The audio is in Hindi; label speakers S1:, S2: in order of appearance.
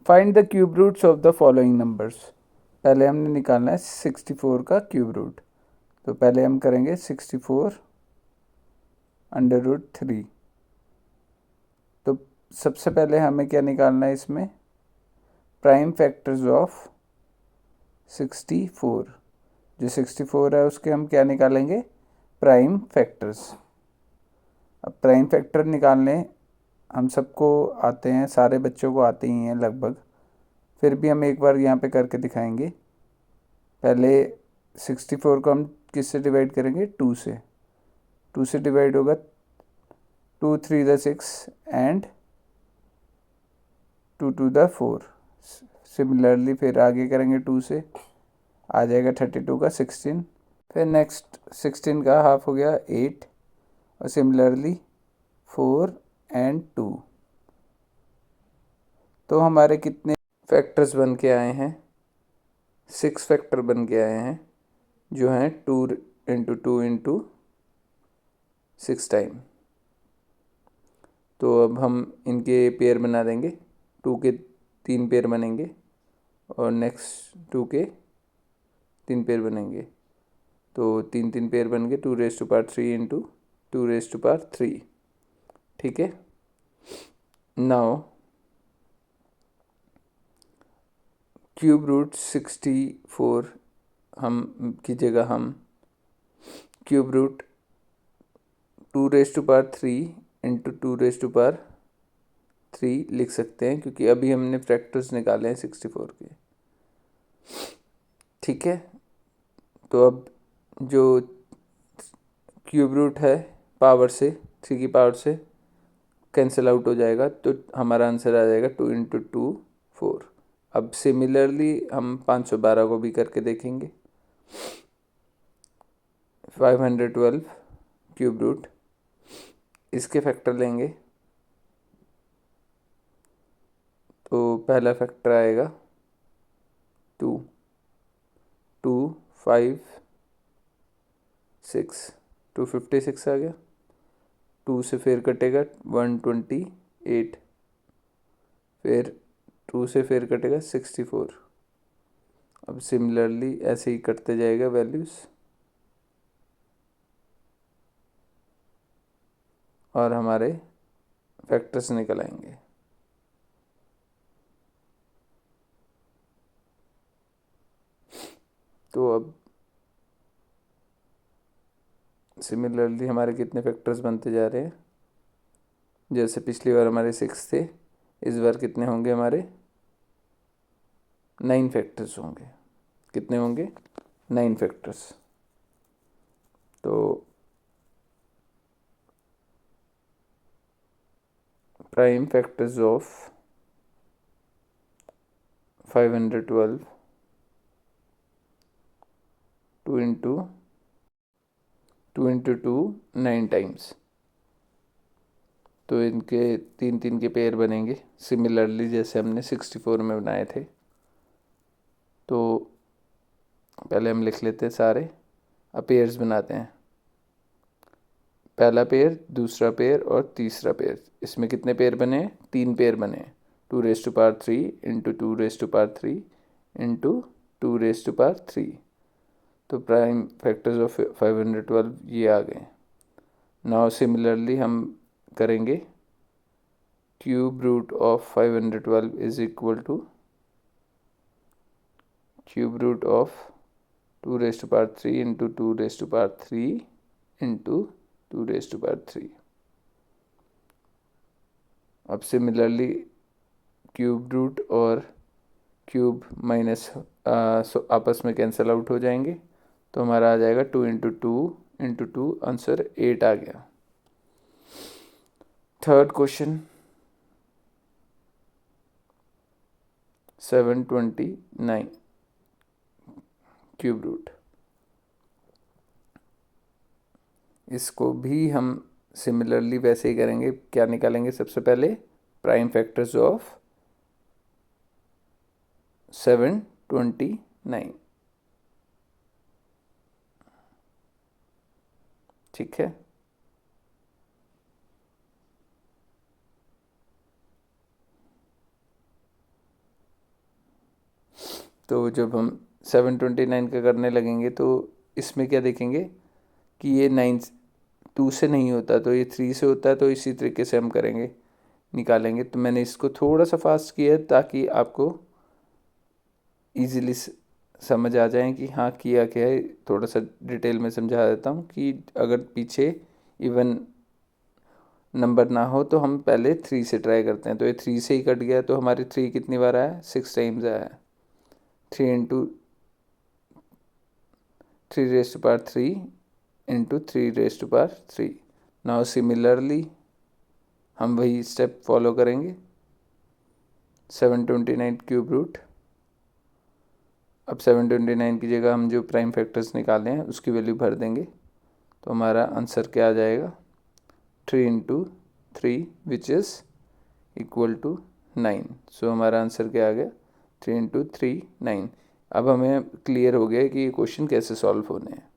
S1: Find the cube roots of the following numbers. पहले हमने निकालना है 64 का क्यूब रूट। तो पहले हम करेंगे 64 अंडर रूट 3। तो सबसे पहले हमें क्या निकालना है इसमें, प्राइम फैक्टर्स ऑफ 64। जो 64 है उसके हम क्या निकालेंगे, प्राइम फैक्टर्स। अब प्राइम फैक्टर निकालने हम सबको आते हैं, सारे बच्चों को आते ही हैं लगभग, फिर भी हम एक बार यहाँ पे करके दिखाएंगे। पहले 64 को हम किससे डिवाइड करेंगे, 2 से। 2 से डिवाइड होगा 2 3 द 6 एंड 2 2 द 4। सिमिलरली फिर आगे करेंगे 2 से, आ जाएगा 32 का 16। फिर नेक्स्ट 16 का हाफ हो गया 8, और सिमिलरली 4 एंड 2। तो हमारे कितने फैक्टर्स बन के आए हैं, 6 फैक्टर बन के आए हैं, जो हैं 2 इंटू 2 इंटू 6 टाइम। तो अब हम इनके पेयर बना देंगे, 2 के 3 पेयर बनेंगे और नेक्स्ट 2 के 3 पेयर बनेंगे। तो 3 3 पेयर बन गए, 2 raise to power 3 into 2 raise to power 3। ठीक है। नाउ क्यूब रूट 64 हम की जगह हम cube root 2 raise to power 3 into 2 raise to power 3 लिख सकते हैं, क्योंकि अभी हमने फैक्टर्स निकाले हैं 64 के। ठीक है। तो अब जो क्यूब रूट है पावर से, 3 की पावर से कैंसिल आउट हो जाएगा, तो हमारा आंसर आ जाएगा 2 इंटू 2 4। अब सिमिलरली हम 512 को भी करके देखेंगे। 512 क्यूब रूट, इसके फैक्टर लेंगे तो पहला फैक्टर आएगा 2 2 5 6, 256 आ गया। 2 से फिर कटेगा 128, फिर 2 से फिर कटेगा 64। अब सिमिलरली ऐसे ही कटते जाएगा वैल्यूज़, और हमारे फैक्टर्स निकल आएंगे। तो अब सिमिलरली हमारे कितने फैक्टर्स बनते जा रहे हैं, जैसे पिछली बार हमारे 6 थे, इस बार कितने होंगे हमारे, 9 फैक्टर्स होंगे। कितने होंगे, 9 फैक्टर्स। तो prime factors of 512, 2 into 2 9 times. तो इनके 3 3 के पेयर बनेंगे, सिमिलरली जैसे हमने 64 में बनाए थे। तो पहले हम लिख लेते हैं सारे, अब पेयर्स बनाते हैं। पहला पेयर, दूसरा पेयर और तीसरा पेयर। इसमें कितने पेयर बने, 3 पेयर बने। 2 raise to power 3 into 2 raise to power 3 into 2 raise to power 3। तो प्राइम फैक्टर्स ऑफ 512 ये आ गए। नाउ सिमिलरली हम करेंगे cube root of 512 is equal to cube root of 2 raise to power 3 into 2 raise to power 3 into 2 raise to power 3। अब सिमिलरली क्यूब रूट और क्यूब माइनस आपस में कैंसिल आउट हो जाएंगे, तो हमारा आ जाएगा 2 इंटू टू आंसर 8 आ गया। Third question, 729 cube root. इसको भी हम सिमिलरली वैसे ही करेंगे। क्या निकालेंगे सबसे पहले, प्राइम फैक्टर्स ऑफ 729। ठीक है। तो जब हम 729 का करने लगेंगे तो इसमें क्या देखेंगे कि ये 2 से नहीं होता, तो ये 3 से होता है। तो इसी तरीके से हम करेंगे, निकालेंगे। तो मैंने इसको थोड़ा सा फास्ट किया है ताकि आपको ईज़िली समझ आ जाए कि हाँ किया क्या है। थोड़ा सा डिटेल में समझा देता हूँ कि अगर पीछे इवन नंबर ना हो तो हम पहले 3 से ट्राई करते हैं। तो ये 3 से ही कट गया, तो हमारे 3 कितनी बार आया, 6 टाइम्स आया। 3 इंटू 3 इंटू 3 नाउ सिमिलरली हम वही स्टेप फॉलो करेंगे। 729 क्यूब रूट। अब 729 की जगह हम जो प्राइम फैक्टर्स निकाले हैं उसकी वैल्यू भर देंगे। तो हमारा आंसर क्या आ जाएगा, 3 into 3 which is equal to 9। So हमारा आंसर क्या आ गया, 3 इंटू 3 9। अब हमें क्लियर हो गया कि ये क्वेश्चन कैसे सॉल्व होने हैं।